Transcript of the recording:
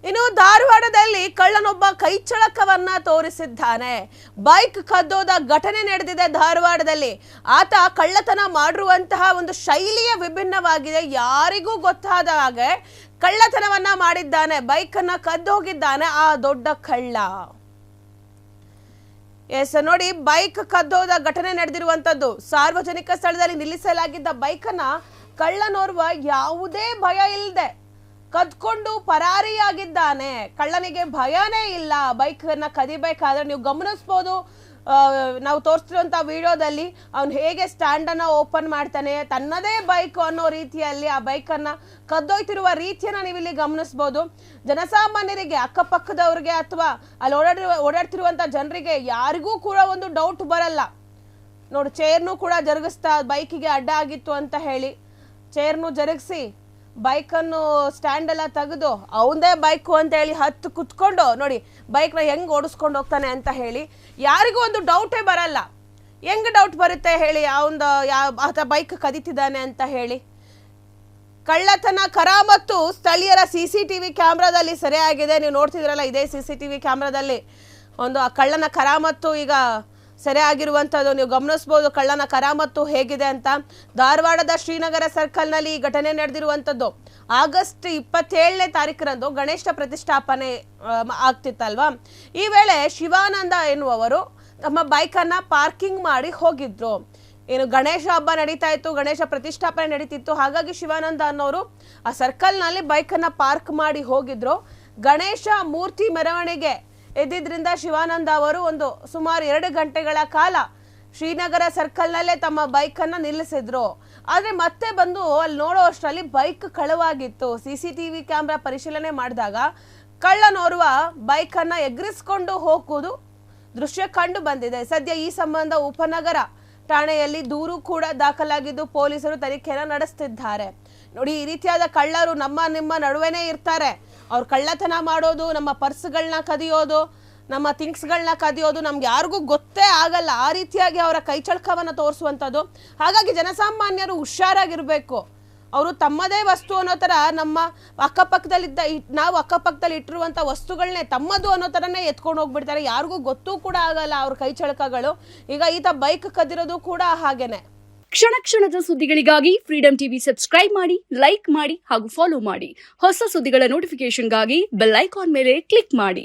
ಇನ್ನು ಧಾರವಾಡದಲ್ಲಿ ಕಳ್ಳನೊಬ್ಬ ಕೈಚಳಕವನ್ನ ತೋರಿಸಿದ್ದಾನೆ. ಬೈಕ್ ಕದ್ದೋದ ಘಟನೆ ನಡೆದಿದೆ ಧಾರವಾಡದಲ್ಲಿ. ಆತ ಕಳ್ಳತನ ಮಾಡಿರುವಂತಹ ಒಂದು ಶೈಲಿಯ ವಿಭಿನ್ನವಾಗಿದೆ. ಯಾರಿಗೂ ಗೊತ್ತಾದ ಹಾಗೆ ಕಳ್ಳತನವನ್ನ ಮಾಡಿದ್ದಾನೆ. ಬೈಕ್ ಅನ್ನ ಕದ್ದೋಗಿದ್ದಾನೆ ಆ ದೊಡ್ಡ ಕಳ್ಳ. ಎಸ್ ನೋಡಿ, ಬೈಕ್ ಕದ್ದೋದ ಘಟನೆ ನಡೆದಿರುವಂತದ್ದು. ಸಾರ್ವಜನಿಕ ಸ್ಥಳದಲ್ಲಿ ನಿಲ್ಲಿಸಲಾಗಿದ್ದ ಬೈಕ್ ಅನ್ನ ಕಳ್ಳನೋರ್ವ ಯಾವುದೇ ಭಯ ಇಲ್ಲದೆ ಕದ್ಕೊಂಡು ಪರಾರಿಯಾಗಿದ್ದಾನೆ. ಕಳ್ಳನಿಗೆ ಭಯನೇ ಇಲ್ಲ. ಬೈಕ್ ಅನ್ನ ಕದಿಬೇಕಾದ್ರೆ ನೀವು ಗಮನಿಸಬಹುದು, ನಾವು ತೋರಿಸ್ತಿರುವಂತ ವಿಡಿಯೋದಲ್ಲಿ ಅವನು ಹೇಗೆ ಸ್ಟ್ಯಾಂಡ್ ಅನ್ನ ಓಪನ್ ಮಾಡ್ತಾನೆ, ತನ್ನದೇ ಬೈಕ್ ಅನ್ನೋ ರೀತಿಯಲ್ಲಿ ಆ ಬೈಕ್ ಅನ್ನ ಕದ್ದೊಯ್ತಿರುವ ರೀತಿಯನ್ನ ನೀವು ಇಲ್ಲಿ ಗಮನಿಸಬಹುದು. ಜನಸಾಮಾನ್ಯರಿಗೆ, ಅಕ್ಕಪಕ್ಕದವ್ರಿಗೆ ಅಥವಾ ಅಲ್ಲಿ ಓಡಾಡ್ತಿರುವಂತ ಜನರಿಗೆ ಯಾರಿಗೂ ಕೂಡ ಒಂದು ಡೌಟ್ ಬರಲ್ಲ. ನೋಡಿ, ಚೇರ್ನು ಕೂಡ ಜರುಗಿಸ್ತಾ, ಬೈಕಿಗೆ ಅಡ್ಡ ಆಗಿತ್ತು ಅಂತ ಹೇಳಿ ಚೇರ್ನು ಜರುಗಿಸಿ ಬೈಕನ್ನು ಸ್ಟ್ಯಾಂಡ್ ಎಲ್ಲ ತೆಗೆದು ಅವಂದೇ ಬೈಕು ಅಂತ ಹೇಳಿ ಹತ್ತು ಕುತ್ಕೊಂಡು ನೋಡಿ ಬೈಕ್ನ ಹೆಂಗ್ ಓಡಿಸ್ಕೊಂಡು ಹೋಗ್ತಾನೆ ಅಂತ ಹೇಳಿ ಯಾರಿಗೂ ಒಂದು ಡೌಟೇ ಬರಲ್ಲ. ಹೆಂಗ್ ಡೌಟ್ ಬರುತ್ತೆ ಹೇಳಿ ಆತ ಬೈಕ್ ಕದೀತಿದ್ದಾನೆ ಅಂತ ಹೇಳಿ. ಕಳ್ಳತನ ಕರಾಮತ್ತು ಸ್ಥಳೀಯರ CCTV ಕ್ಯಾಮ್ರಾದಲ್ಲಿ ಸೆರೆಯಾಗಿದೆ. ನೀವು ನೋಡ್ತಿದ್ರಲ್ಲ, ಇದೇ CCTV ಕ್ಯಾಮ್ರಾದಲ್ಲಿ ಒಂದು ಆ ಕಳ್ಳನ ಕರಾಮತ್ತು ಈಗ ಸೆರೆ ಆಗಿರುವಂಥದ್ದು ನೀವು ಗಮನಿಸಬಹುದು. ಕಳ್ಳನ ಕರಾಮತ್ತು ಹೇಗಿದೆ ಅಂತ. ಧಾರವಾಡದ ಶ್ರೀನಗರ ಸರ್ಕಲ್ನಲ್ಲಿ ಈ ಘಟನೆ ನಡೆದಿರುವಂಥದ್ದು. ಆಗಸ್ಟ್ 27ನೇ ತಾರೀಕರಂದು ಗಣೇಶ ಪ್ರತಿಷ್ಠಾಪನೆ ಆಗ್ತಿತ್ತಲ್ವಾ. ಈ ವೇಳೆ ಶಿವಾನಂದ ಎನ್ನುವವರು ತಮ್ಮ ಬೈಕನ್ನು ಪಾರ್ಕಿಂಗ್ ಮಾಡಿ ಹೋಗಿದ್ರು. ಏನು ಗಣೇಶ ಹಬ್ಬ ನಡೀತಾ ಇತ್ತು, ಗಣೇಶ ಪ್ರತಿಷ್ಠಾಪನೆ ನಡೀತಿತ್ತು. ಹಾಗಾಗಿ ಶಿವಾನಂದ ಅನ್ನೋರು ಆ ಸರ್ಕಲ್ನಲ್ಲಿ ಬೈಕನ್ನು ಪಾರ್ಕ್ ಮಾಡಿ ಹೋಗಿದ್ರು. ಗಣೇಶ ಮೂರ್ತಿ ಮೆರವಣಿಗೆ ಇದ್ದಿದ್ರಿಂದ ಶಿವಾನಂದ ಅವರು ಒಂದು ಸುಮಾರು 2 ಗಂಟೆಗಳ ಕಾಲ ಶ್ರೀನಗರ ಸರ್ಕಲ್ನಲ್ಲೇ ತಮ್ಮ ಬೈಕನ್ನು ನಿಲ್ಲಿಸಿದ್ರು. ಆದರೆ ಮತ್ತೆ ಬಂದು ಅಲ್ಲಿ ನೋಡೋ ಅಷ್ಟರಲ್ಲಿ ಬೈಕ್ ಕಳವಾಗಿತ್ತು. CCTV ಕ್ಯಾಮ್ರಾ ಪರಿಶೀಲನೆ ಮಾಡಿದಾಗ ಕಳ್ಳನೋರ್ವ ಬೈಕನ್ನು ಎಗರಿಸ್ಕೊಂಡು ಹೋಗುವುದು ದೃಶ್ಯ ಕಂಡು ಬಂದಿದೆ. ಸದ್ಯ ಈ ಸಂಬಂಧ ಉಪನಗರ ಠಾಣೆಯಲ್ಲಿ ದೂರು ಕೂಡ ದಾಖಲಾಗಿದ್ದು ಪೊಲೀಸರು ತನಿಖೆಯನ್ನು ನಡೆಸುತ್ತಿದ್ದಾರೆ. ನೋಡಿ, ಈ ರೀತಿಯಾದ ಕಳ್ಳರು ನಿಮ್ಮ ನಡುವೆನೇ ಇರ್ತಾರೆ. ಅವ್ರು ಕಳ್ಳತನ ಮಾಡೋದು, ನಮ್ಮ ಪರ್ಸ್ಗಳನ್ನ ಕದಿಯೋದು, ನಮ್ಮ ಥಿಂಗ್ಸ್ಗಳನ್ನ ಕದಿಯೋದು ನಮ್ಗೆ ಯಾರಿಗೂ ಗೊತ್ತೇ ಆಗಲ್ಲ. ಆ ರೀತಿಯಾಗಿ ಅವರ ಕೈಚಳಕವನ್ನು ತೋರಿಸುವಂಥದ್ದು. ಹಾಗಾಗಿ ಜನಸಾಮಾನ್ಯರು ಹುಷಾರಾಗಿರ್ಬೇಕು. ಅವರು ತಮ್ಮದೇ ವಸ್ತು ಅನ್ನೋ ಥರ ನಮ್ಮ ನಾವು ಅಕ್ಕಪಕ್ಕದಲ್ಲಿ ಇಟ್ಟಿರುವಂಥ ವಸ್ತುಗಳನ್ನೇ ತಮ್ಮದು ಅನ್ನೋ ಥರನೇ ಎತ್ಕೊಂಡು ಹೋಗ್ಬಿಡ್ತಾರೆ. ಯಾರಿಗೂ ಗೊತ್ತೂ ಕೂಡ ಆಗಲ್ಲ ಅವ್ರ ಕೈಚಳಕಗಳು. ಈಗ ಈತ ಬೈಕ್ ಕದಿರೋದು ಕೂಡ ಹಾಗೇನೆ. ಕ್ಷಣ ಕ್ಷಣದ ಸುದ್ದಿಗಳಿಗಾಗಿ ಫ್ರೀಡಂ ಟಿವಿ ಸಬ್ಸ್ಕ್ರೈಬ್ ಮಾಡಿ, ಲೈಕ್ ಮಾಡಿ ಹಾಗೂ ಫಾಲೋ ಮಾಡಿ. ಹೊಸ ಸುದ್ದಿಗಳ ನೋಟಿಫಿಕೇಶನ್ಗಾಗಿ ಬೆಲ್ ಐಕಾನ್ ಮೇಲೆ ಕ್ಲಿಕ್ ಮಾಡಿ.